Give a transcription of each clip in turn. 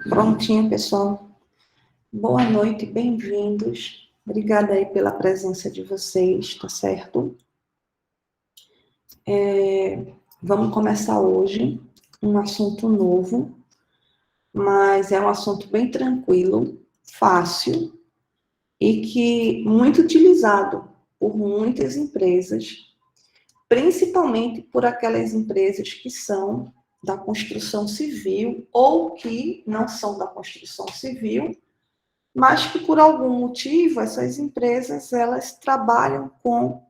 Prontinho, pessoal. Boa noite, bem-vindos. Obrigada aí pela presença de vocês, tá certo? Vamos começar hoje um assunto novo, mas é um assunto bem tranquilo, fácil e que muito utilizado por muitas empresas, principalmente por aquelas empresas que são da construção civil ou que não são da construção civil, mas que por algum motivo essas empresas elas trabalham com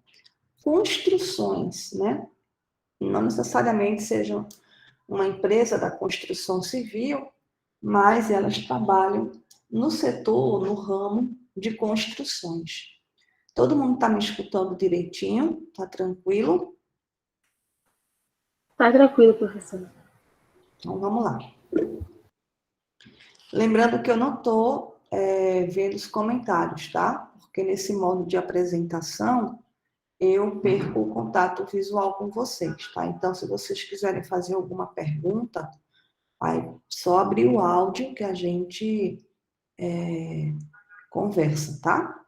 construções, né? Não necessariamente sejam uma empresa da construção civil, mas elas trabalham no setor, no ramo de construções. Todo mundo está me escutando direitinho? Tá tranquilo? Tá tranquilo, professor. Então vamos lá. Lembrando que eu não estou vendo os comentários, tá? Porque nesse modo de apresentação eu perco o contato visual com vocês, tá? Então, se vocês quiserem fazer alguma pergunta, aí só abrir o áudio que a gente conversa, tá?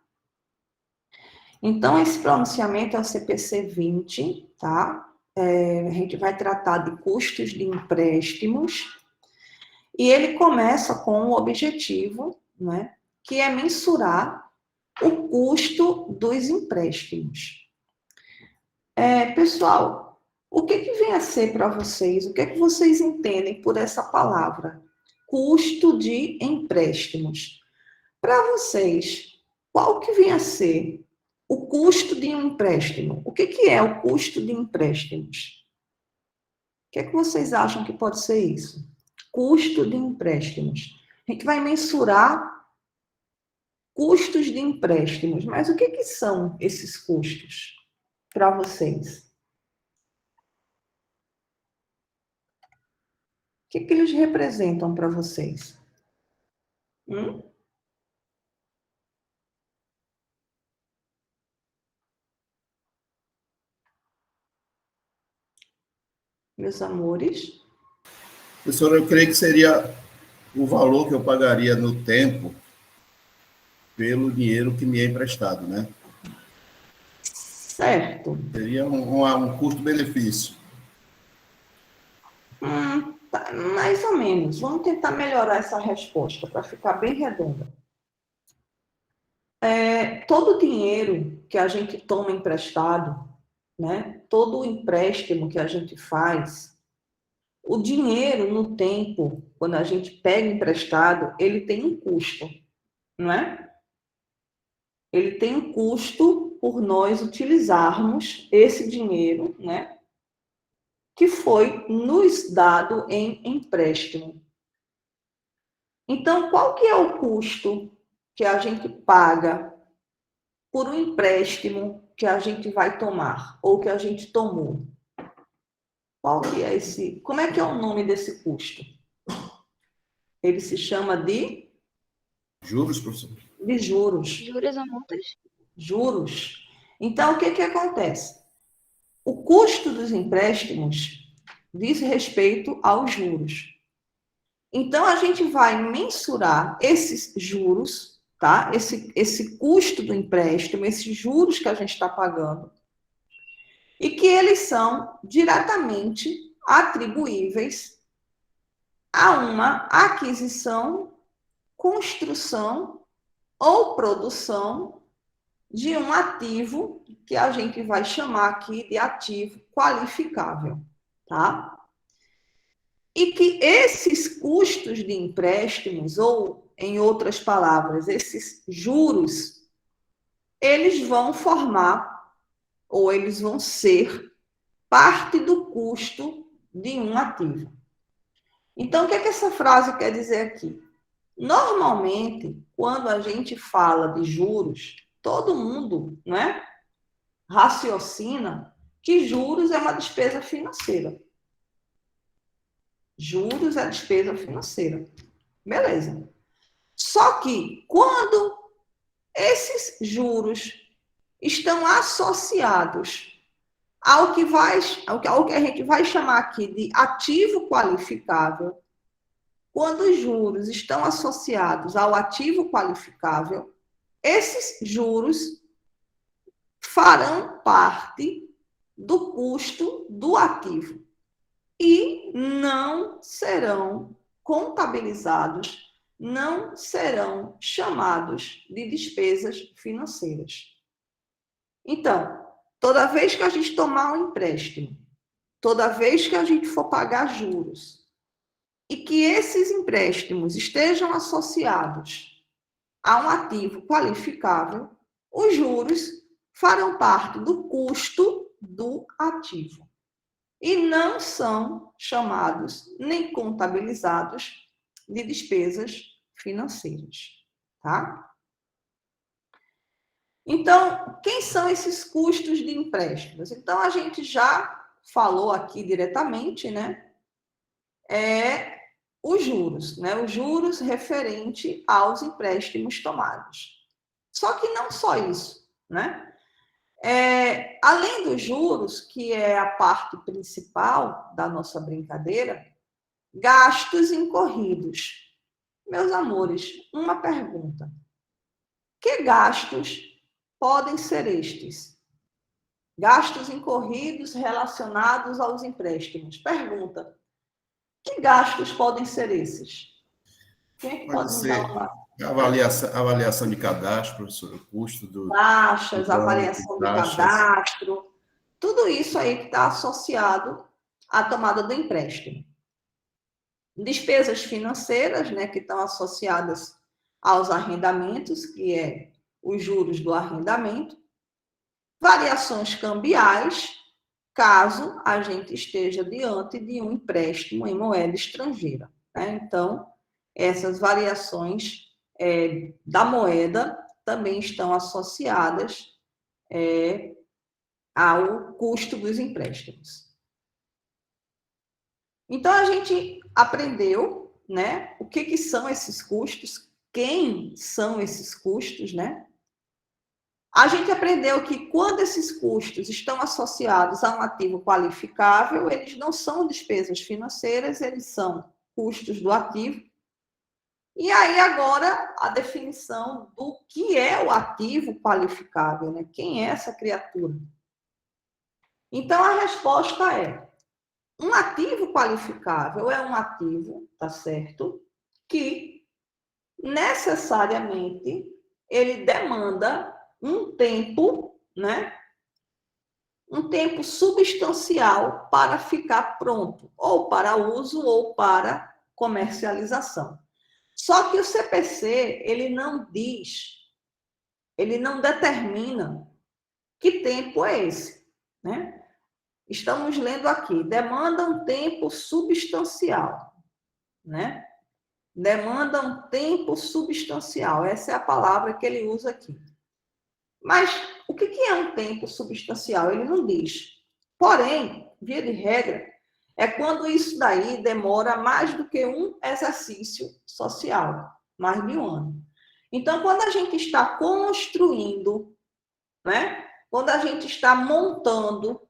Então, esse pronunciamento é o CPC 20, tá? A gente vai tratar de custos de empréstimos e ele começa com um objetivo, né? Que é mensurar o custo dos empréstimos. Pessoal, o que vem a ser para vocês? O que vocês entendem por essa palavra? Custo de empréstimos. Para vocês, qual que vem a ser o custo de um empréstimo? O que é o custo de empréstimos? O que vocês acham que pode ser isso? Custo de empréstimos. A gente vai mensurar custos de empréstimos, mas o que são esses custos para vocês? O que eles representam para vocês? Meus amores? Professora, eu creio que seria o valor que eu pagaria no tempo pelo dinheiro que me é emprestado, né? Certo. Seria um custo-benefício. Mais ou menos. Vamos tentar melhorar essa resposta para ficar bem redonda. Todo dinheiro que a gente toma emprestado, né? Todo o empréstimo que a gente faz, o dinheiro no tempo, quando a gente pega emprestado, ele tem um custo, não é? Ele tem um custo por nós utilizarmos esse dinheiro, né? Que foi nos dado em empréstimo. Então, qual que é o custo que a gente paga por um empréstimo que a gente vai tomar ou que a gente tomou? Qual que é esse? Como é que é o nome desse custo? Ele se chama de Juros, professor? de juros. Juros ou multas? Juros. Então, o que acontece? O custo dos empréstimos diz respeito aos juros. Então, a gente vai mensurar esses juros, tá? Esse custo do empréstimo, esses juros que a gente está pagando, e que eles são diretamente atribuíveis a uma aquisição, construção ou produção de um ativo que a gente vai chamar aqui de ativo qualificável, tá? E que esses custos de empréstimos, ou, em outras palavras, esses juros, eles vão formar, ou eles vão ser, parte do custo de um ativo. Então, o que essa frase quer dizer aqui? Normalmente, quando a gente fala de juros, todo mundo, né, raciocina que juros é uma despesa financeira. Juros é despesa financeira. Beleza. Só que quando esses juros estão associados ao que a gente vai chamar aqui de ativo qualificável, quando os juros estão associados ao ativo qualificável, esses juros farão parte do custo do ativo e não serão contabilizados, não serão chamados de despesas financeiras. Então, toda vez que a gente tomar um empréstimo, toda vez que a gente for pagar juros, e que esses empréstimos estejam associados a um ativo qualificável, os juros farão parte do custo do ativo e não são chamados nem contabilizados de despesas financeiras, tá? Então, quem são esses custos de empréstimos? Então, a gente já falou aqui diretamente, né? Os juros, né? Os juros referente aos empréstimos tomados. Só que não só isso, né? Além dos juros, que é a parte principal da nossa brincadeira, gastos incorridos. Meus amores, uma pergunta. Que gastos podem ser estes? Gastos incorridos relacionados aos empréstimos. Pergunta. Que gastos podem ser esses? Quem Pode pode me ser dar uma... avaliação de cadastro, o custo do Taxas, banco, avaliação de taxas. cadastro, tudo isso aí que está associado à tomada do empréstimo. Despesas financeiras, né, que estão associadas aos arrendamentos, que é os juros do arrendamento. Variações cambiais, caso a gente esteja diante de um empréstimo em moeda estrangeira, né? Então, essas variações da moeda também estão associadas ao custo dos empréstimos. Então, a gente aprendeu, né, o que são esses custos, quem são esses custos, né? A gente aprendeu que quando esses custos estão associados a um ativo qualificável, eles não são despesas financeiras, eles são custos do ativo. E aí agora a definição do que é o ativo qualificável, né? Quem é essa criatura? Então a resposta é: um ativo qualificável é um ativo, tá certo? Que necessariamente ele demanda um tempo, né? Um tempo substancial para ficar pronto, ou para uso ou para comercialização. Só que o CPC, ele não diz, ele não determina que tempo é esse, né? Estamos lendo aqui, demanda um tempo substancial, né? Demanda um tempo substancial, essa é a palavra que ele usa aqui. Mas o que é um tempo substancial? Ele não diz. Porém, via de regra, é quando isso daí demora mais do que um exercício social, mais de um ano. Então, quando a gente está construindo, né? Quando a gente está montando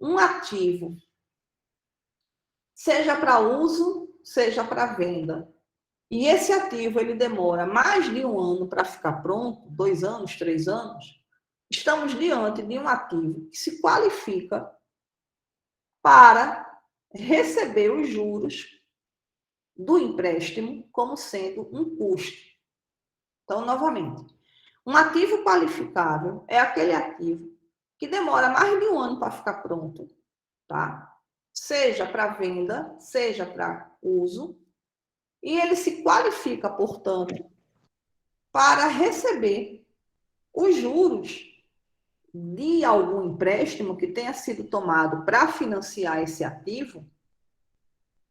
um ativo, seja para uso, seja para venda, e esse ativo ele demora mais de um ano para ficar pronto, 2 anos, 3 anos, estamos diante de um ativo que se qualifica para receber os juros do empréstimo como sendo um custo. Então, novamente, um ativo qualificável é aquele ativo que demora mais de um ano para ficar pronto, tá? Seja para venda, seja para uso, e ele se qualifica, portanto, para receber os juros de algum empréstimo que tenha sido tomado para financiar esse ativo,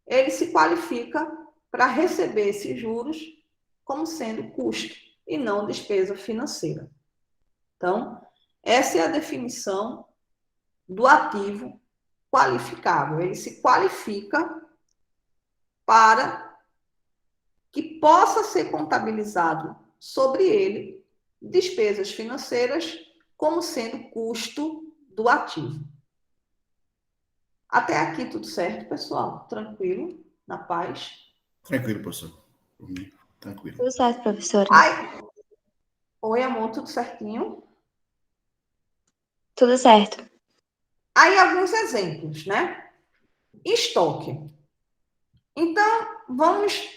ele se qualifica para receber esses juros como sendo custo e não despesa financeira. Então, essa é a definição do ativo qualificável. Ele se qualifica para que possa ser contabilizado sobre ele despesas financeiras como sendo custo do ativo. Até aqui tudo certo, pessoal? Tranquilo? Na paz? Tranquilo, professor. Por mim, tranquilo. Tudo certo, professora. Ai, oi, amor, tudo certinho? Tudo certo. Aí, alguns exemplos, né? Estoque. Então, vamos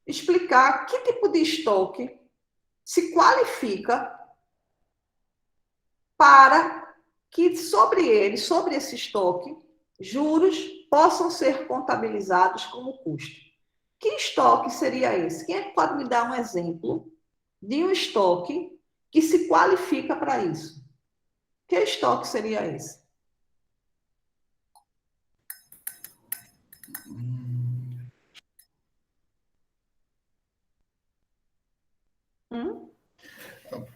explicar que tipo de estoque se qualifica para que sobre ele, sobre esse estoque, juros possam ser contabilizados como custo. Que estoque seria esse? Quem é que pode me dar um exemplo de um estoque que se qualifica para isso? Que estoque seria esse? Hum?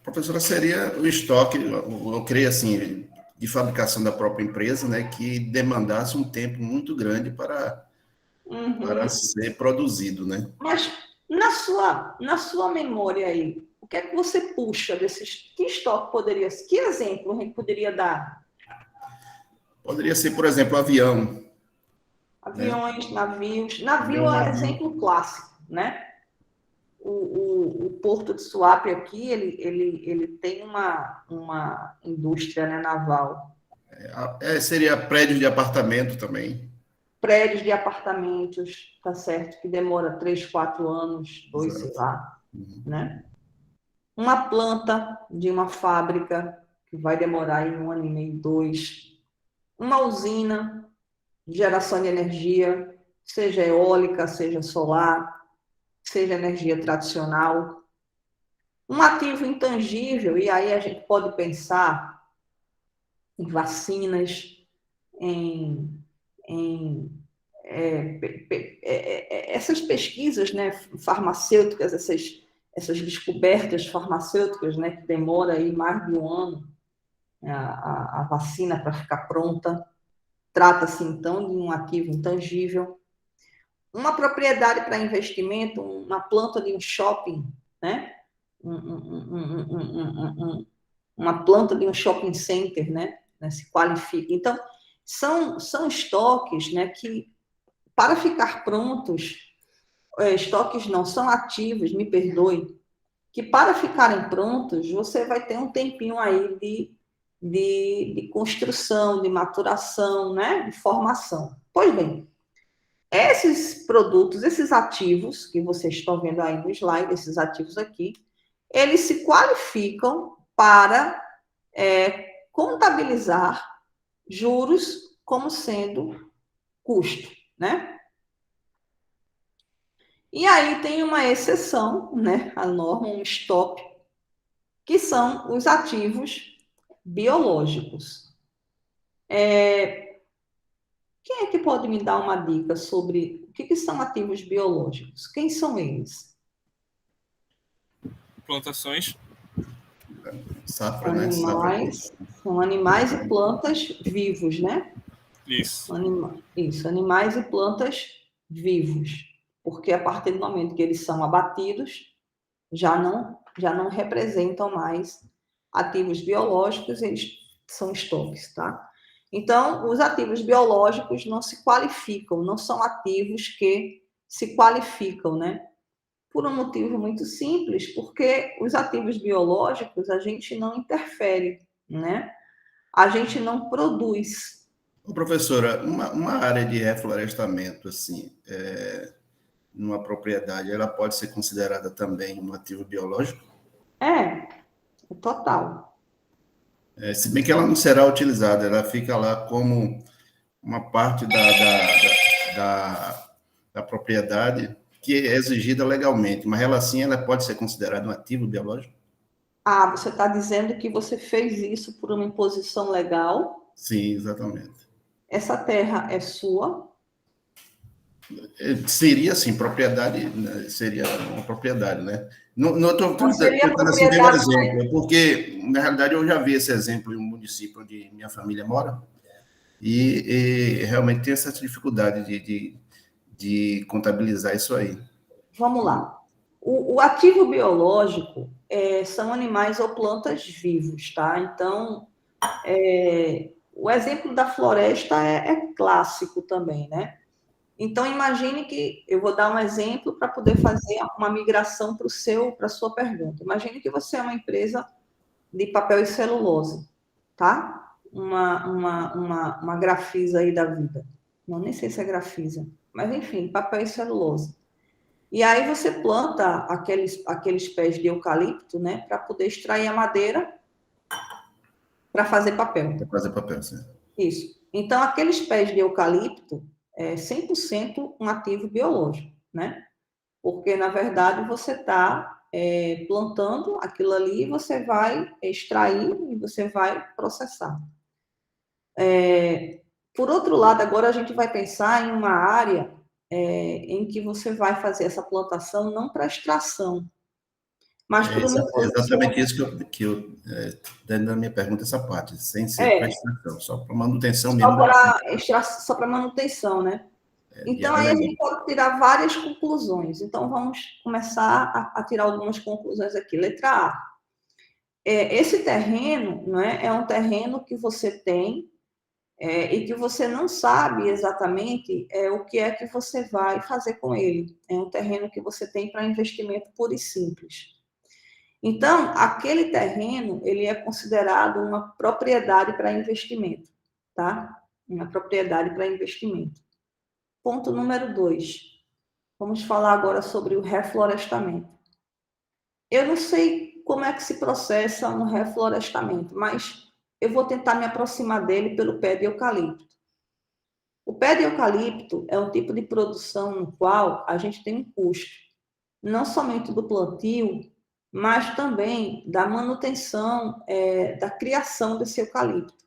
Professora, seria o estoque, eu creio assim, de fabricação da própria empresa, né, que demandasse um tempo muito grande para Uhum. ser produzido, né? Mas na sua memória aí, o que é que você puxa desses? Que estoque poderia ser? Que exemplo a gente poderia dar? Poderia ser, por exemplo, avião, né? Aviões, navios. Navio Avião, é navio. exemplo clássico, né? O Porto de Suape aqui, ele tem uma indústria, né, naval. Seria prédio de apartamento também. Prédios de apartamentos, tá certo? Que demora 3, 4 anos, dois, sei Exato. lá, né? Uma planta de uma fábrica, que vai demorar aí 1 ano e meio, 2. Uma usina de geração de energia, seja eólica, seja solar, seja energia tradicional. Um ativo intangível, e aí a gente pode pensar em vacinas, em, em essas pesquisas, né, farmacêuticas, essas descobertas farmacêuticas, né, que demora aí mais de 1 ano, né, a vacina para ficar pronta. Trata-se, então, de um ativo intangível. Uma propriedade para investimento, uma planta de um shopping, né? Uma planta de um shopping center, né? Se qualifica. Então, são estoques, né, que, para ficar prontos, estoques não, são ativos, me perdoe, que para ficarem prontos, você vai ter um tempinho aí de construção, de maturação, né? De formação. Pois bem, esses produtos, esses ativos que vocês estão vendo aí no slide, esses ativos aqui, eles se qualificam para contabilizar juros como sendo custo, né? E aí tem uma exceção, né? A norma, um stop, que são os ativos biológicos. Quem é que pode me dar uma dica sobre o que são ativos biológicos? Quem são eles? Plantações. Safra, né? Safra. São animais e plantas vivos, né? Isso. Isso, animais e plantas vivos. Porque a partir do momento que eles são abatidos, já não representam mais ativos biológicos, eles são estoques, tá? Então, os ativos biológicos não se qualificam, não são ativos que se qualificam, né? Por um motivo muito simples, porque os ativos biológicos a gente não interfere, né? A gente não produz. Ô, professora, uma área de reflorestamento, assim, numa propriedade, ela pode ser considerada também um ativo biológico? É total. Se bem que ela não será utilizada, ela fica lá como uma parte da propriedade que é exigida legalmente, mas ela sim ela pode ser considerada um ativo biológico? Ah, você está dizendo que você fez isso por uma imposição legal? Sim, exatamente. Essa terra é sua? Seria, assim, propriedade, né? Seria uma propriedade, né? Não estou Não seria tentando assim, ver um propriedade, exemplo, porque, na realidade, eu já vi esse exemplo em um município onde minha família mora, e realmente tem essa dificuldade de contabilizar isso aí. vamos lá. O ativo biológico são animais ou plantas vivos, tá? Então, o exemplo da floresta é clássico também, né? Então, imagine que, eu vou dar um exemplo para poder fazer uma migração para a sua pergunta. Imagine que você é uma empresa de papel e celulose, tá? Uma Grafisa aí da vida. Não, nem sei se é Grafisa, mas enfim, papel e celulose. E aí você planta aqueles pés de eucalipto, né, para poder extrair a madeira para fazer papel. Para fazer papel, sim. Isso. Então, aqueles pés de eucalipto é 100% um ativo biológico, né? Porque, na verdade, você está plantando aquilo ali, você vai extrair e você vai processar. Por outro lado, agora a gente vai pensar em uma área em que você vai fazer essa plantação não para extração, mas para uma Exatamente isso dentro da minha pergunta, essa parte, sem ser para extração, só para manutenção mesmo. Só para manutenção, né? Então, era aí a legal. gente pode tirar várias conclusões. Então, vamos começar a tirar algumas conclusões aqui. Letra A. Esse terreno, né, é um terreno que você tem e que você não sabe exatamente o que é que você vai fazer com ele. É um terreno que você tem para investimento puro e simples. Então, aquele terreno, ele é considerado uma propriedade para investimento, tá? Uma propriedade para investimento. Ponto número 2. Vamos falar agora sobre o reflorestamento. Eu não sei como é que se processa um reflorestamento, mas eu vou tentar me aproximar dele pelo pé de eucalipto. O pé de eucalipto é um tipo de produção no qual a gente tem um custo, não somente do plantio, mas também da manutenção, da criação desse eucalipto.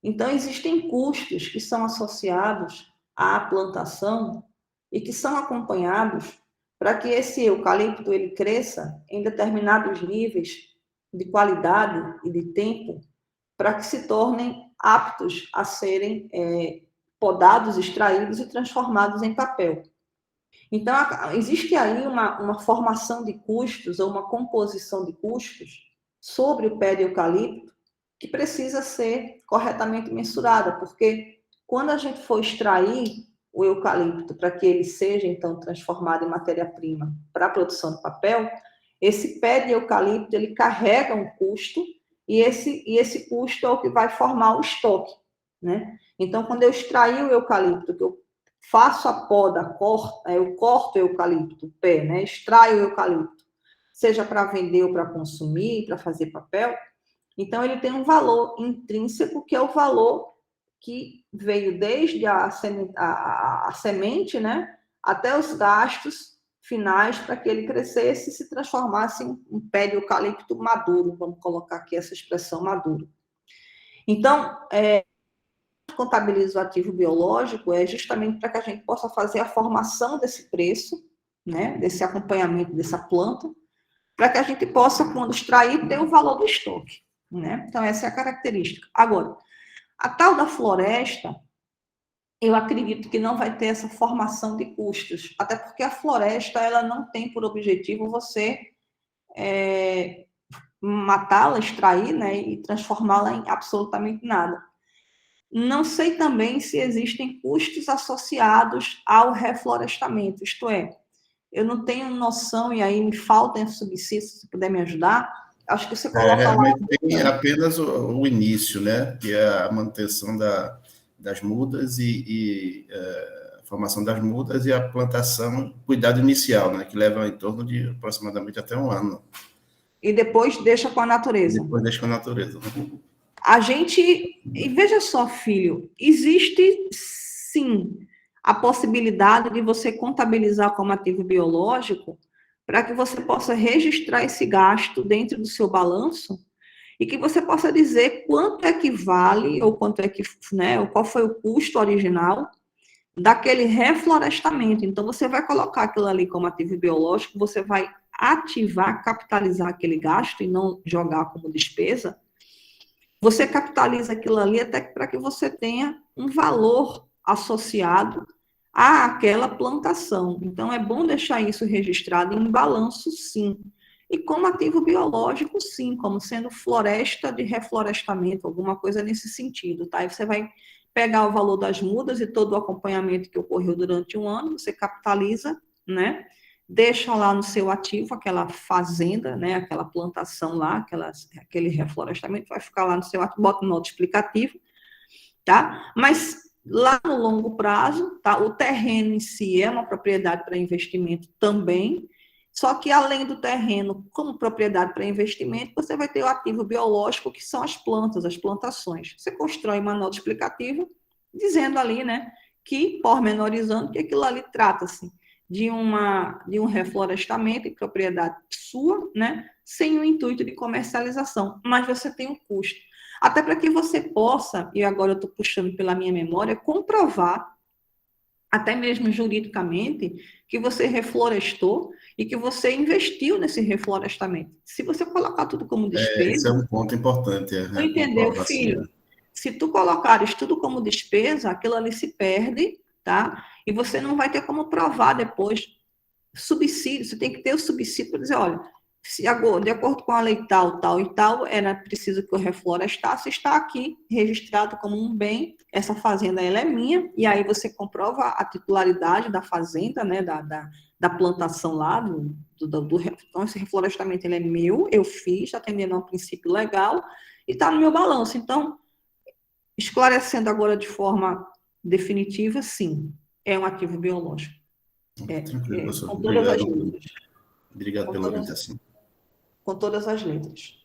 Então, existem custos que são associados à plantação e que são acompanhados para que esse eucalipto ele cresça em determinados níveis de qualidade e de tempo para que se tornem aptos a serem podados, extraídos e transformados em papel. Então, existe aí uma formação de custos ou uma composição de custos sobre o pé de eucalipto que precisa ser corretamente mensurada, porque quando a gente for extrair o eucalipto para que ele seja, então, transformado em matéria-prima para a produção de papel, esse pé de eucalipto, ele carrega um custo e esse custo é o que vai formar o estoque, né? Então, quando eu extrair o eucalipto, que eu faço a poda, eu corto o eucalipto, o pé, né? Extraio o eucalipto, seja para vender ou para consumir, para fazer papel, então ele tem um valor intrínseco, que é o valor que veio desde a semente, né, até os gastos finais para que ele crescesse e se transformasse em um pé de eucalipto maduro, vamos colocar aqui essa expressão maduro. Então, contabiliza o ativo biológico é justamente para que a gente possa fazer a formação desse preço, né, desse acompanhamento dessa planta, para que a gente possa, quando extrair, ter o valor do estoque, né? Então, essa é a característica. Agora, a tal da floresta, eu acredito que não vai ter essa formação de custos, até porque a floresta ela não tem por objetivo você matá-la, extrair, né, e transformá-la em absolutamente nada. Não sei também se existem custos associados ao reflorestamento, isto é, eu não tenho noção, e aí me falta subsídio, se puder me ajudar, acho que você coloca realmente lá... tem apenas o início, né, que é a manutenção das mudas e a formação das mudas e a plantação, cuidado inicial, né, que leva em torno de aproximadamente até 1 ano. E depois deixa com a natureza. Depois deixa com a natureza. A gente... E veja só, filho, existe, sim, a possibilidade de você contabilizar como ativo biológico para que você possa registrar esse gasto dentro do seu balanço e que você possa dizer quanto é que vale ou quanto é que, né, ou qual foi o custo original daquele reflorestamento. Então, você vai colocar aquilo ali como ativo biológico, você vai ativar, capitalizar aquele gasto e não jogar como despesa. Você capitaliza aquilo ali até para que você tenha um valor associado àquela plantação. Então, é bom deixar isso registrado em um balanço, sim. E como ativo biológico, sim, como sendo floresta de reflorestamento, alguma coisa nesse sentido, tá? Aí você vai pegar o valor das mudas e todo o acompanhamento que ocorreu durante um ano, você capitaliza, né? Deixa lá no seu ativo aquela fazenda, né? Aquela plantação lá, aquele reflorestamento, vai ficar lá no seu ativo, bota nota explicativo, tá? Mas lá no longo prazo, tá? O terreno em si é uma propriedade para investimento também, só que além do terreno como propriedade para investimento, você vai ter o ativo biológico, que são as plantas, as plantações. Você constrói uma nota explicativa dizendo ali, né, que, pormenorizando, que aquilo ali trata-se de um reflorestamento em propriedade sua, né, sem o intuito de comercialização, mas você tem um custo. Até para que você possa, e agora eu estou puxando pela minha memória, comprovar, até mesmo juridicamente, que você reflorestou e que você investiu nesse reflorestamento. Se você colocar tudo como despesa... Esse é um ponto importante. Tu entendeu, filho? Se tu colocares tudo como despesa, aquilo ali se perde, tá? E você não vai ter como provar depois subsídio. Você tem que ter o subsídio para dizer, olha, de acordo com a lei tal, tal e tal, era preciso que eu reflorestasse, está aqui registrado como um bem, essa fazenda ela é minha, e aí você comprova a titularidade da fazenda, né, da plantação lá, então esse reflorestamento ele é meu, eu fiz, atendendo a um princípio legal, e está no meu balanço. Então, esclarecendo agora de forma definitiva, sim, é um ativo biológico. Tranquilo, professor. Com todas as letras. Obrigado pela orientação. Com todas as letras.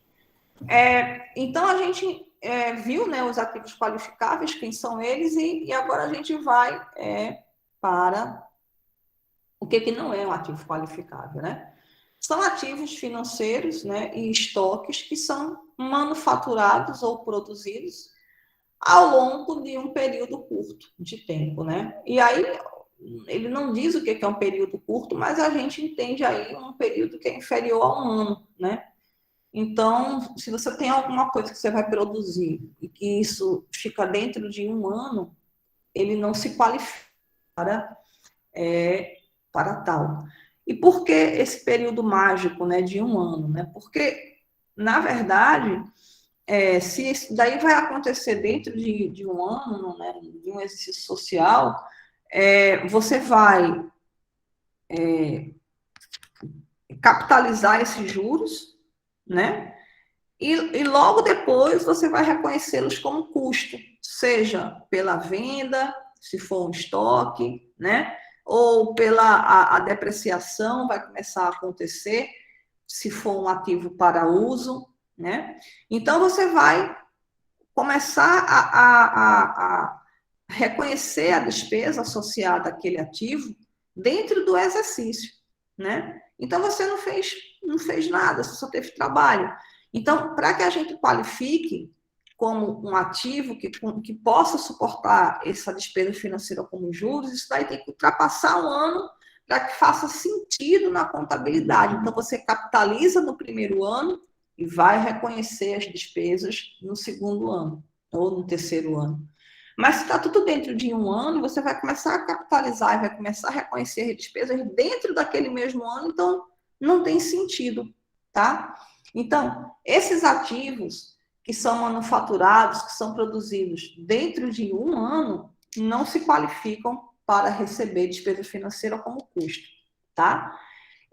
Então, a gente viu, né, os ativos qualificáveis, quem são eles, e agora a gente vai para o que não é um ativo qualificável, né? São ativos financeiros, né, e estoques que são manufaturados ou produzidos ao longo de um período curto de tempo, né? E aí, ele não diz o que é um período curto, mas a gente entende aí um período que é inferior a um ano, né? Então, se você tem alguma coisa que você vai produzir e que isso fica dentro de um ano, ele não se qualifica para tal. E por que esse período mágico, né, de um ano, né? Porque, na verdade, se isso daí vai acontecer dentro de um ano, né, de um exercício social, você vai capitalizar esses juros, né? E logo depois você vai reconhecê-los como custo, seja pela venda, se for um estoque, né? Ou pela a depreciação vai começar a acontecer, se for um ativo para uso, né? Então você vai começar a reconhecer a despesa associada àquele ativo dentro do exercício, né? Então você não fez nada, você só teve trabalho. Então, para que a gente qualifique como um ativo que possa suportar essa despesa financeira como juros, isso daí tem que ultrapassar um ano para que faça sentido na contabilidade. Então, você capitaliza no primeiro ano e vai reconhecer as despesas no segundo ano ou no terceiro ano. Mas se está tudo dentro de um ano, você vai começar a capitalizar e vai começar a reconhecer as despesas dentro daquele mesmo ano, então não tem sentido, tá? Então, esses ativos que são manufaturados, que são produzidos dentro de um ano, não se qualificam para receber despesa financeira como custo, tá?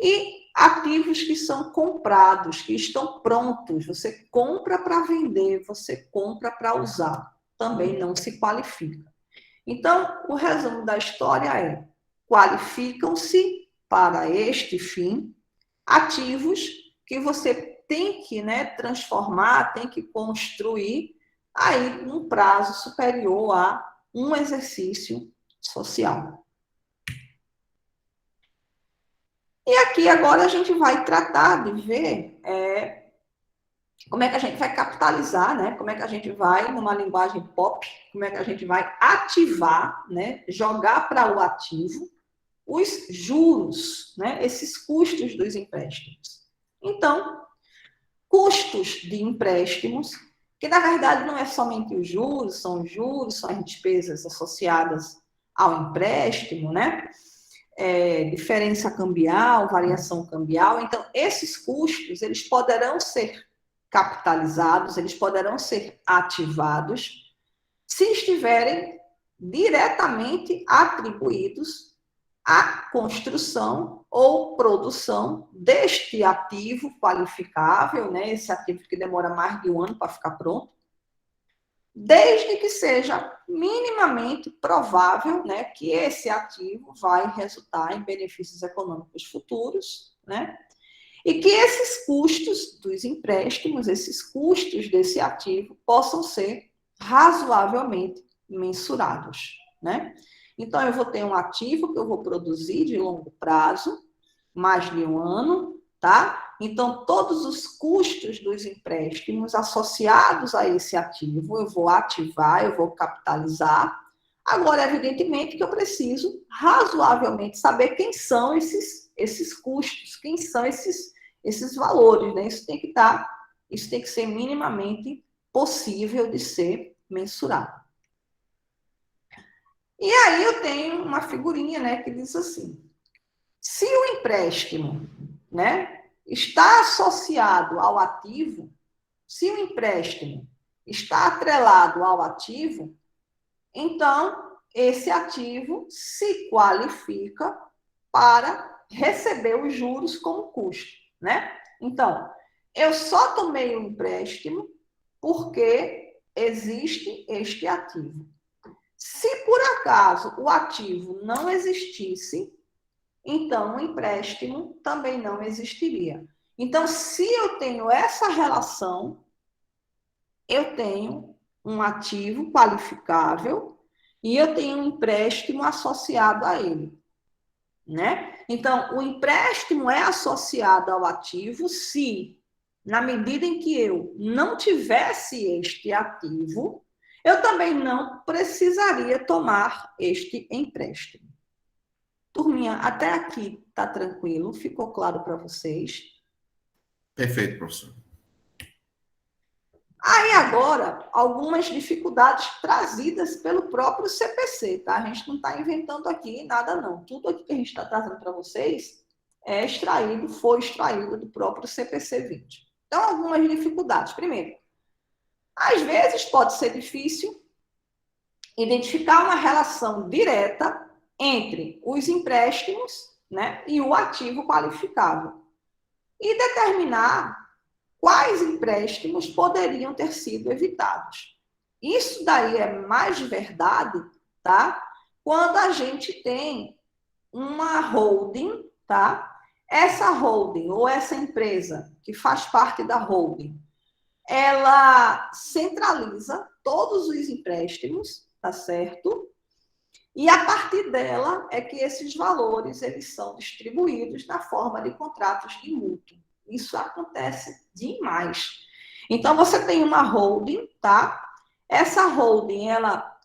E ativos que são comprados, que estão prontos, você compra para vender, você compra para usar, também não se qualifica. Então, o resumo da história é: qualificam-se para este fim ativos que você tem que, né, transformar, tem que construir aí num prazo superior a um exercício social. E aqui agora a gente vai tratar de ver como é que a gente vai capitalizar, né? Como é que a gente vai, numa linguagem pop, como é que a gente vai ativar, né? Jogar para o ativo os juros, né? Esses custos dos empréstimos. Então, custos de empréstimos, que na verdade não é somente os juros, são as despesas associadas ao empréstimo, né? Diferença cambial, variação cambial. Então, esses custos, eles poderão ser capitalizados, eles poderão ser ativados se estiverem diretamente atribuídos à construção ou produção deste ativo qualificável, né? Esse ativo que demora mais de um ano para ficar pronto, desde que seja minimamente provável, né, que esse ativo vai resultar em benefícios econômicos futuros, né? E que esses custos dos empréstimos, esses custos desse ativo, possam ser razoavelmente mensurados, né? Então, eu vou ter um ativo que eu vou produzir de longo prazo, mais de um ano, tá? Então, todos os custos dos empréstimos associados a esse ativo, eu vou ativar, eu vou capitalizar. Agora, evidentemente, que eu preciso razoavelmente saber quem são esses custos, quem são esses valores, né? Isso tem que ser minimamente possível de ser mensurado. E aí eu tenho uma figurinha, né, que diz assim: se o empréstimo, né, está associado ao ativo, se o empréstimo está atrelado ao ativo, então esse ativo se qualifica para receber os juros como custo, né? Então, eu só tomei o empréstimo porque existe este ativo. Se por acaso o ativo não existisse, então o empréstimo também não existiria. Então, se eu tenho essa relação, eu tenho um ativo qualificável e eu tenho um empréstimo associado a ele, né? Então, o empréstimo é associado ao ativo se, na medida em que eu não tivesse este ativo, eu também não precisaria tomar este empréstimo. Turminha, até aqui tá tranquilo? Ficou claro para vocês? Perfeito, professor. Aí agora, algumas dificuldades trazidas pelo próprio CPC, tá? A gente não está inventando aqui nada, não. Tudo aqui que a gente está trazendo para vocês foi extraído do próprio CPC 20. Então, algumas dificuldades. Primeiro, às vezes pode ser difícil identificar uma relação direta entre os empréstimos, né, e o ativo qualificável. E determinar quais empréstimos poderiam ter sido evitados. Isso daí é mais verdade, tá? Quando a gente tem uma holding, tá? Essa holding ou essa empresa que faz parte da holding, ela centraliza todos os empréstimos, tá certo? E a partir dela é que esses valores eles são distribuídos na forma de contratos de mútuo. Isso acontece demais. Então, você tem uma holding, tá? Essa holding, ela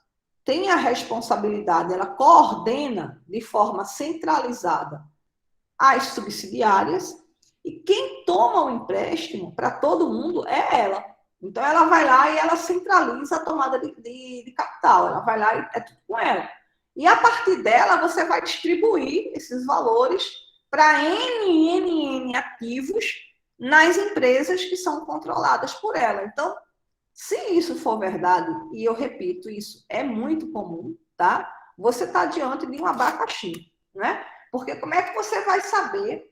tem a responsabilidade, ela coordena de forma centralizada as subsidiárias e quem toma o empréstimo para todo mundo é ela. Então, ela vai lá e ela centraliza a tomada de capital. Ela vai lá e é tudo com ela. E a partir dela, você vai distribuir esses valores para N ativos nas empresas que são controladas por ela. Então, se isso for verdade, e eu repito, isso é muito comum, tá? Você está diante de um abacaxi, né? Porque como é que você vai saber,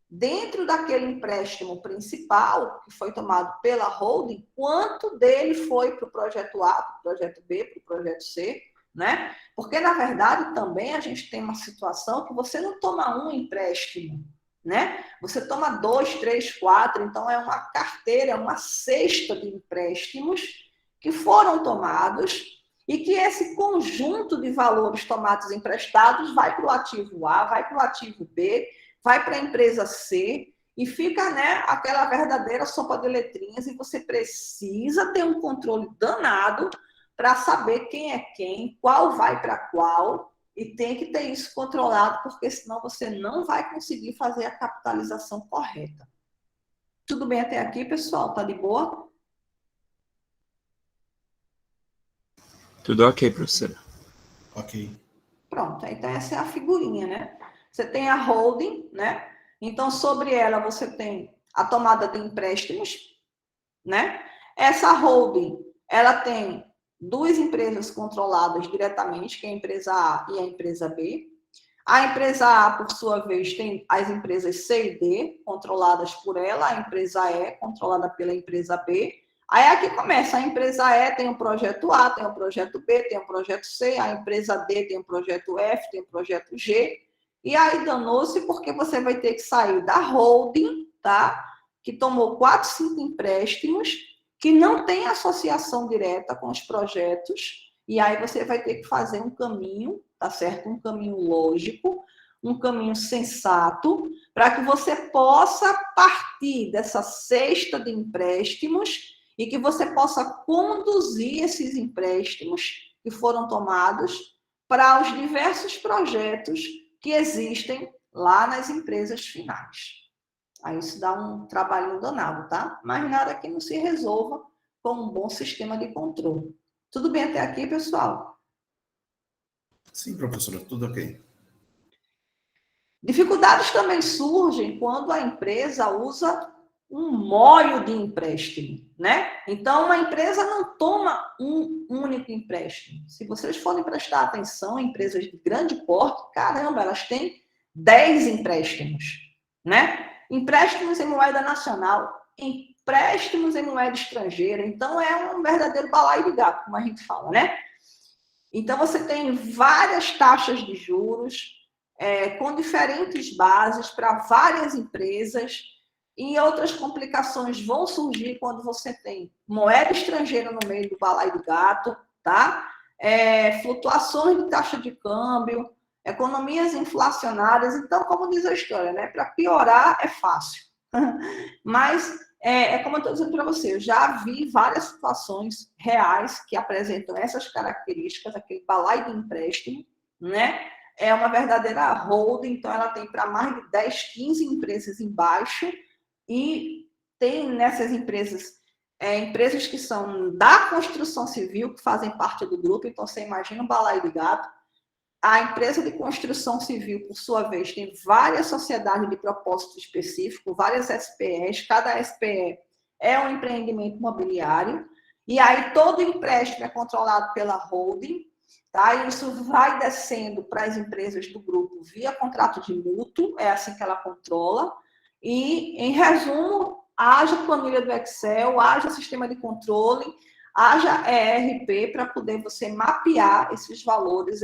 dentro daquele empréstimo principal, que foi tomado pela holding, quanto dele foi para o projeto A, para o projeto B, para o projeto C, né? Porque, na verdade, também a gente tem uma situação que você não toma um empréstimo, né? Você toma 2, 3, 4, então é uma carteira, é uma cesta de empréstimos que foram tomados e que esse conjunto de valores tomados emprestados vai para o ativo A, vai para o ativo B, vai para a empresa C e fica, né, aquela verdadeira sopa de letrinhas e você precisa ter um controle danado para saber quem é quem, qual vai para qual, e tem que ter isso controlado, porque senão você não vai conseguir fazer a capitalização correta. Tudo bem até aqui, pessoal? Tá de boa? Tudo ok, professora. Ok. Pronto, então essa é a figurinha, né? Você tem a holding, né? Então, sobre ela, você tem a tomada de empréstimos, né? Essa holding, ela tem duas empresas controladas diretamente, que é a empresa A e a empresa B. A empresa A, por sua vez, tem as empresas C e D, controladas por ela, a empresa E, controlada pela empresa B. Aí aqui começa, a empresa E tem o projeto A, tem o projeto B, tem o projeto C, a empresa D tem o projeto F, tem o projeto G, e aí danou-se porque você vai ter que sair da holding, tá? Que tomou 4, 5 empréstimos, que não tem associação direta com os projetos, e aí você vai ter que fazer um caminho, tá certo? Um caminho lógico, um caminho sensato, para que você possa partir dessa cesta de empréstimos e que você possa conduzir esses empréstimos que foram tomados para os diversos projetos que existem lá nas empresas finais. Aí isso dá um trabalho danado, tá? Mas nada que não se resolva com um bom sistema de controle. Tudo bem até aqui, pessoal? Sim, professora, tudo ok. Dificuldades também surgem quando a empresa usa um molho de empréstimo, né? Então, uma empresa não toma um único empréstimo. Se vocês forem prestar atenção, empresas de grande porte, caramba, elas têm 10 empréstimos, né? Empréstimos em moeda nacional, empréstimos em moeda estrangeira. Então, é um verdadeiro balaio de gato, como a gente fala, né? Então, você tem várias taxas de juros, com diferentes bases para várias empresas, e outras complicações vão surgir quando você tem moeda estrangeira no meio do balaio do gato, tá? Flutuações de taxa de câmbio, economias inflacionárias. Então, como diz a história, né? Para piorar é fácil. Mas, como eu estou dizendo para você, eu já vi várias situações reais que apresentam essas características, aquele balaio de empréstimo, né? É uma verdadeira holding, então ela tem para mais de 10, 15 empresas embaixo, e tem nessas empresas, empresas que são da construção civil, que fazem parte do grupo, então você imagina um balaio de gato. A empresa de construção civil, por sua vez, tem várias sociedades de propósito específico, várias SPEs, cada SPE é um empreendimento imobiliário, e aí todo empréstimo é controlado pela holding, tá? E isso vai descendo para as empresas do grupo via contrato de mútuo, é assim que ela controla. E, em resumo, haja planilha do Excel, haja sistema de controle, haja ERP para poder você mapear esses valores,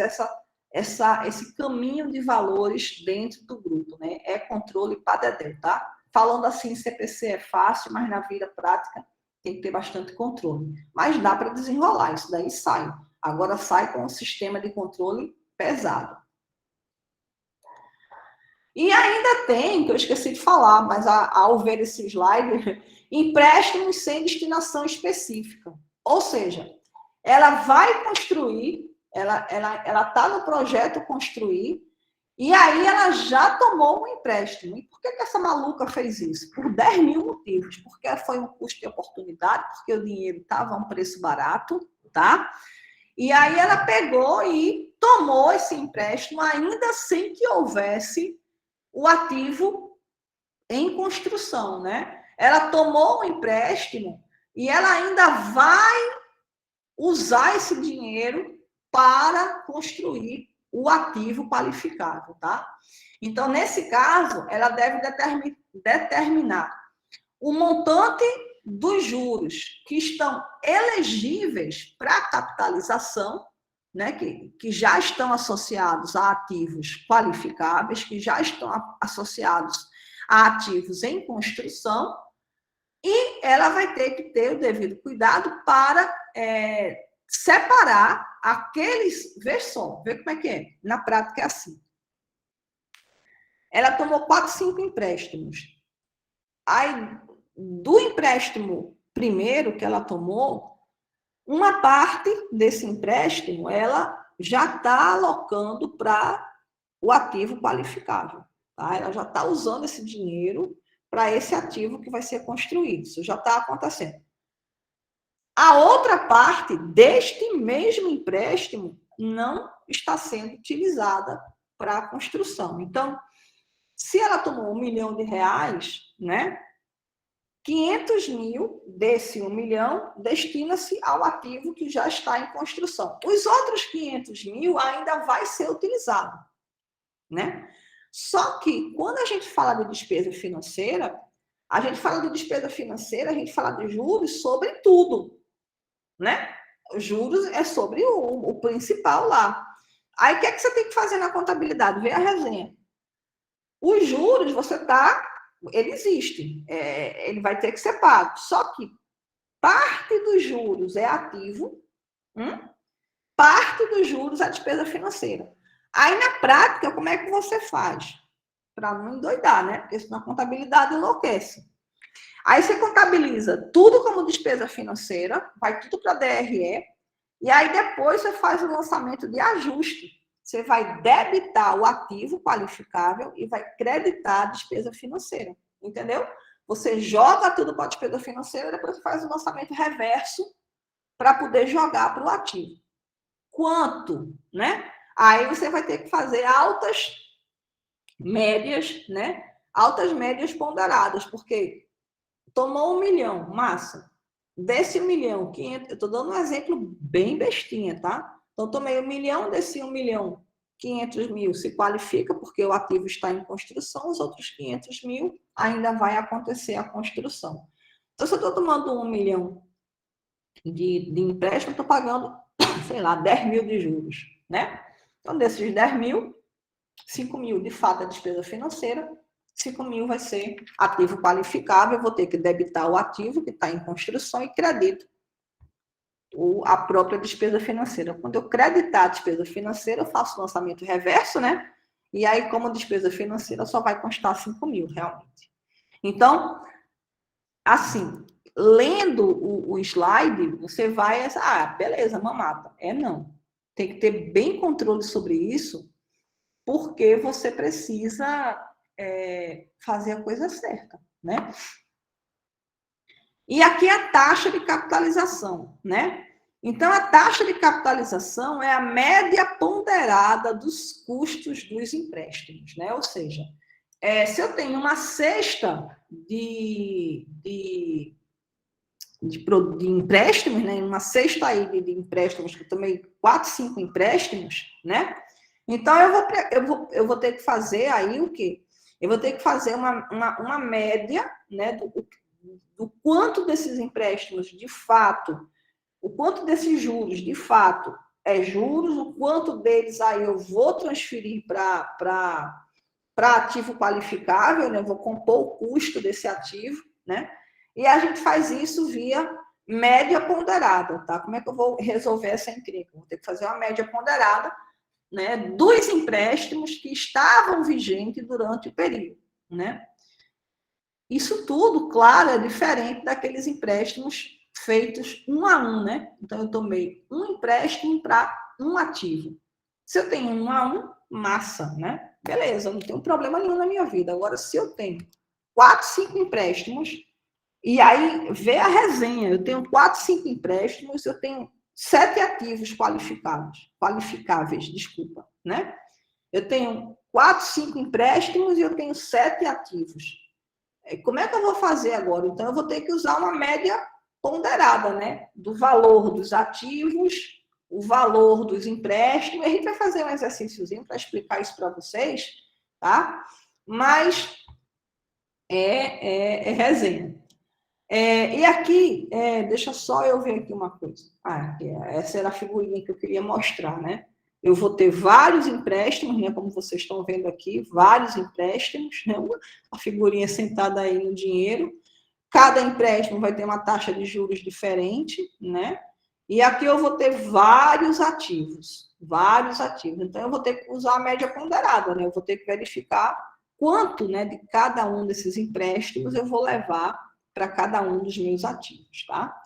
esse caminho de valores dentro do grupo, né? É controle para dedé, tá? Falando assim, CPC é fácil, mas na vida prática tem que ter bastante controle. Mas dá para desenrolar, isso daí sai. Agora sai com um sistema de controle pesado. E ainda tem, que eu esqueci de falar, mas ao ver esse slide, empréstimos sem destinação específica. Ou seja, ela vai construir, ela está no projeto construir, e aí ela já tomou um empréstimo. E por que essa maluca fez isso? Por 10 mil motivos. Porque foi um custo de oportunidade, porque o dinheiro estava a um preço barato, tá? E aí ela pegou e tomou esse empréstimo, ainda sem que houvesse o ativo em construção, né? Ela tomou um empréstimo e ela ainda vai usar esse dinheiro para construir o ativo qualificável, tá? Então, nesse caso, ela deve determinar o montante dos juros que estão elegíveis para a capitalização, né, que já estão associados a ativos qualificáveis, que já estão associados a ativos em construção, e ela vai ter que ter o devido cuidado para separar aqueles... Vê só, vê como é que é. Na prática é assim. Ela tomou 4, 5 empréstimos. Aí, do empréstimo primeiro que ela tomou, uma parte desse empréstimo ela já está alocando para o ativo qualificável. Tá? Ela já está usando esse dinheiro para esse ativo que vai ser construído. Isso já está acontecendo. A outra parte deste mesmo empréstimo não está sendo utilizada para a construção. Então, se ela tomou R$1 milhão, né? 500 mil desse 1 milhão destina-se ao ativo que já está em construção. Os outros 500 mil ainda vai ser utilizado, né? Só que, quando a gente fala de despesa financeira, a gente fala de despesa financeira, a gente fala de juros sobre tudo, né? Os juros é sobre o principal lá. Aí, o que é que você tem que fazer na contabilidade? Vê a resenha. Os juros, ele existe, ele vai ter que ser pago. Só que parte dos juros é ativo, parte dos juros é despesa financeira. Aí, na prática, como é que você faz? Para não endoidar, né? Porque senão a contabilidade enlouquece. Aí você contabiliza tudo como despesa financeira, vai tudo para a DRE, e aí depois você faz o lançamento de ajuste. Você vai debitar o ativo qualificável e vai creditar a despesa financeira. Entendeu? Você joga tudo para a despesa financeira e depois faz o lançamento reverso para poder jogar para o ativo. Quanto, né? Aí você vai ter que fazer altas médias, né? Altas médias ponderadas, porque tomou 1 milhão, massa. Desse 1 milhão, 500, eu estou dando um exemplo bem bestinha, tá? Então, tomei 1 milhão, desse 1 milhão, 500 mil se qualifica, porque o ativo está em construção, os outros 500 mil ainda vai acontecer a construção. Então, se eu estou tomando 1 milhão de empréstimo, estou pagando, sei lá, 10 mil de juros, né? Então, desses 10 mil, 5 mil de fato é despesa financeira, 5 mil vai ser ativo qualificável, eu vou ter que debitar o ativo que está em construção e credito a própria despesa financeira. Quando eu creditar a despesa financeira, eu faço o lançamento reverso, né? E aí, como despesa financeira, só vai constar 5 mil, realmente. Então, assim, lendo o slide, você vai... beleza, mamata. Não. Tem que ter bem controle sobre isso, porque você precisa fazer a coisa certa, né? E aqui a taxa de capitalização, né? Então, a taxa de capitalização é a média ponderada dos custos dos empréstimos, né? Ou seja, se eu tenho uma cesta de empréstimos, né? Uma cesta aí de empréstimos, que eu tomei 4, 5 empréstimos, né? Então, eu vou ter que fazer aí o quê? Eu vou ter que fazer uma média, né, do quanto desses empréstimos, de fato, o quanto desses juros, de fato, é juros, o quanto deles aí eu vou transferir para ativo qualificável, né? Eu vou compor o custo desse ativo, né? E a gente faz isso via média ponderada, tá? Como é que eu vou resolver essa encrenca? Vou ter que fazer uma média ponderada, né, dos empréstimos que estavam vigentes durante o período, né? Isso tudo, claro, é diferente daqueles empréstimos feitos 1 a 1, né? Então, eu tomei um empréstimo para um ativo. Se eu tenho 1 a 1, massa, né? Beleza, não tem problema nenhum na minha vida. Agora, se eu tenho 4, 5 empréstimos, e aí vê a resenha, eu tenho 4, 5 empréstimos, eu tenho 7 ativos qualificáveis, desculpa, né? Eu tenho 4, 5 empréstimos e eu tenho 7 ativos. Como é que eu vou fazer agora? Então, eu vou ter que usar uma média ponderada, né? Do valor dos ativos, o valor dos empréstimos. A gente vai fazer um exercíciozinho para explicar isso para vocês, tá? Mas é resenha. E aqui, deixa só eu ver aqui uma coisa. Essa era a figurinha que eu queria mostrar, né? Eu vou ter vários empréstimos, né? Como vocês estão vendo aqui, vários empréstimos, né? A figurinha sentada aí no dinheiro. Cada empréstimo vai ter uma taxa de juros diferente, né? E aqui eu vou ter vários ativos. Então, eu vou ter que usar a média ponderada, né? Eu vou ter que verificar quanto, né, de cada um desses empréstimos eu vou levar para cada um dos meus ativos, tá?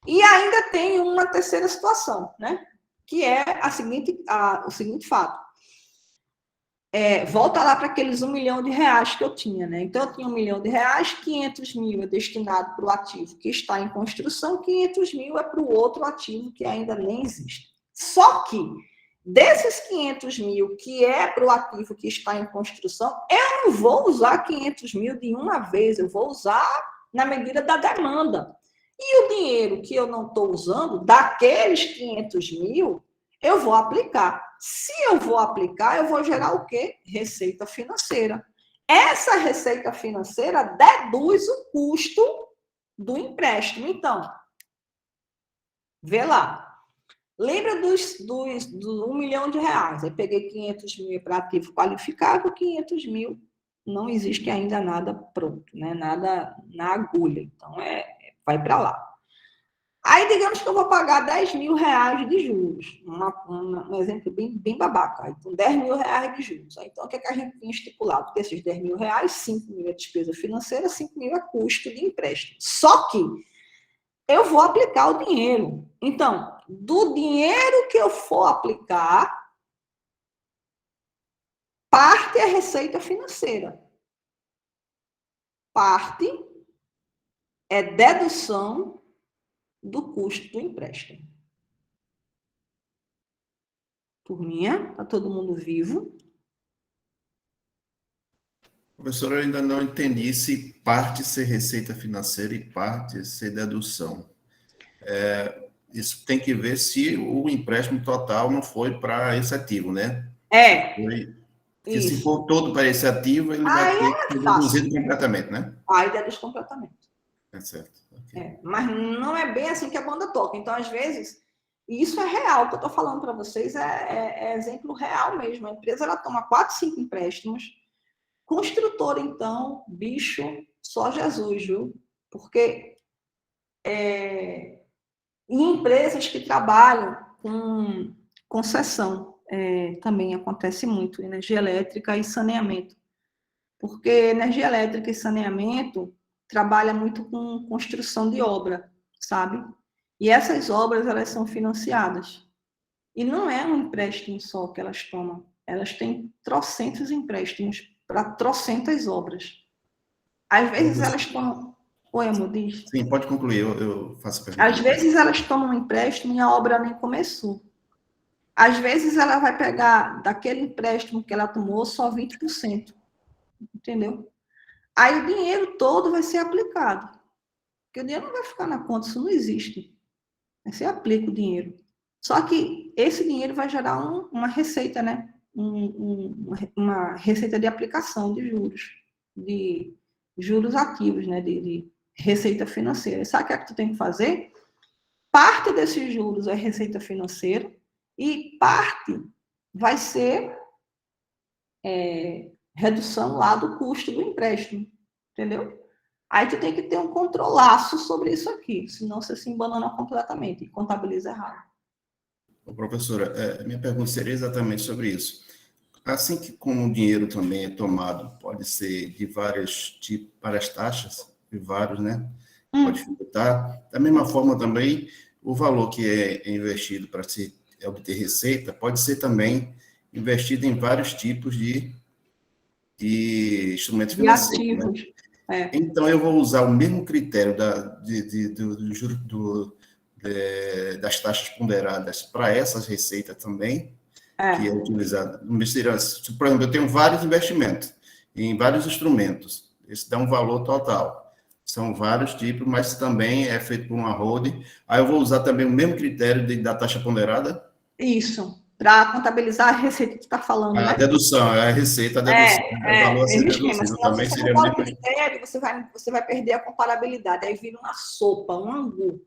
E ainda tem uma terceira situação, né? Que é o seguinte fato. Volta lá para aqueles 1 milhão de reais que eu tinha, né? Então, eu tinha 1 milhão de reais, 500 mil é destinado para o ativo que está em construção, 500 mil é para o outro ativo que ainda nem existe. Só que, desses 500 mil que é para o ativo que está em construção, eu não vou usar 500 mil de uma vez, eu vou usar na medida da demanda. E o dinheiro que eu não estou usando, daqueles 500 mil, eu vou aplicar. Se eu vou aplicar, eu vou gerar o quê? Receita financeira. Essa receita financeira deduz o custo do empréstimo. Então, vê lá. Lembra do 1 milhão de reais? Aí peguei 500 mil para ativo qualificado, 500 mil não existe ainda nada pronto, né? Nada na agulha. Então, vai para lá. Aí, digamos que eu vou pagar 10 mil reais de juros. Um exemplo bem babaca. Então, 10 mil reais de juros. Então, o que a gente tinha estipulado? Que esses 10 mil reais, 5 mil é despesa financeira, 5 mil é custo de empréstimo. Só que eu vou aplicar o dinheiro. Então, do dinheiro que eu for aplicar, parte é receita financeira. Parte é dedução do custo do empréstimo. Turminha, tá todo mundo vivo? Professor, eu ainda não entendi se parte ser receita financeira e parte ser dedução. Isso tem que ver se o empréstimo total não foi para esse ativo, né? Porque se for todo para esse ativo, ele vai ter que ser deduzido completamente, né? Aí deduz completamente. É certo. Okay. Mas não é bem assim que a banda toca. Então, às vezes, isso é real. O que eu estou falando para vocês é exemplo real mesmo. A empresa ela toma 4, 5 empréstimos. Construtora, então, bicho, só Jesus, viu? Porque em empresas que trabalham com concessão, também acontece muito, energia elétrica e saneamento. Porque energia elétrica e saneamento trabalha muito com construção de obra, sabe? E essas obras, elas são financiadas. E não é um empréstimo só que elas tomam. Elas têm trocentos empréstimos para trocentas obras. Às vezes elas tomam... Oi, amor, diz. Sim, pode concluir, eu faço a pergunta. Às vezes elas tomam um empréstimo e a obra nem começou. Às vezes ela vai pegar daquele empréstimo que ela tomou só 20%. Entendeu? Aí o dinheiro todo vai ser aplicado. Porque o dinheiro não vai ficar na conta, isso não existe. Aí você aplica o dinheiro. Só que esse dinheiro vai gerar uma receita, né? Uma receita de aplicação de juros ativos, né? De receita financeira. Sabe o que é que tu tem que fazer? Parte desses juros é receita financeira e parte vai ser redução lá do custo do empréstimo, entendeu? Aí tu tem que ter um controlaço sobre isso aqui, senão você se embanana completamente e contabiliza errado. Professora, minha pergunta seria exatamente sobre isso. Assim que como o dinheiro também é tomado, pode ser de várias taxas, de vários, né? Pode tributar. Da mesma forma também, o valor que é investido para se obter receita pode ser também investido em vários tipos de instrumentos financeiros. Ativos. Né? Então, eu vou usar o mesmo critério das taxas ponderadas para essas receitas também, que é utilizada. Por exemplo, eu tenho vários investimentos em vários instrumentos. Isso dá um valor total. São vários tipos, mas também é feito por uma holding. Aí eu vou usar também o mesmo critério da taxa ponderada? Isso, para contabilizar a receita que tu está falando, né? A dedução, a receita, a dedução. O valor a ser deduzido também seria o critério, você vai perder a comparabilidade, aí vira uma sopa, um angu.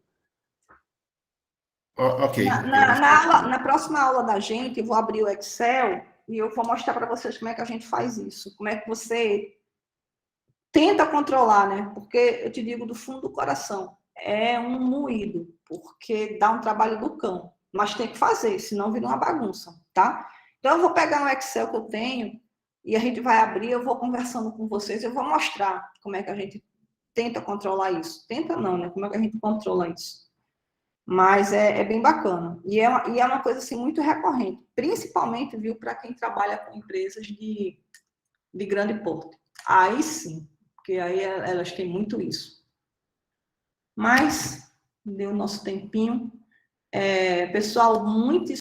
Ok. Na próxima aula da gente, eu vou abrir o Excel e eu vou mostrar para vocês como é que a gente faz isso, como é que você tenta controlar, né? Porque eu te digo do fundo do coração, é um moído, porque dá um trabalho do cão, mas tem que fazer, senão vira uma bagunça, tá? Então eu vou pegar um Excel que eu tenho e a gente vai abrir, eu vou conversando com vocês, eu vou mostrar como é que a gente tenta controlar isso. Tenta não, né? Como é que a gente controla isso? Mas é bem bacana. E é uma coisa assim, muito recorrente, principalmente, viu, para quem trabalha com empresas de grande porte. Aí sim, porque aí elas têm muito isso. Mas deu o nosso tempinho. Pessoal, muito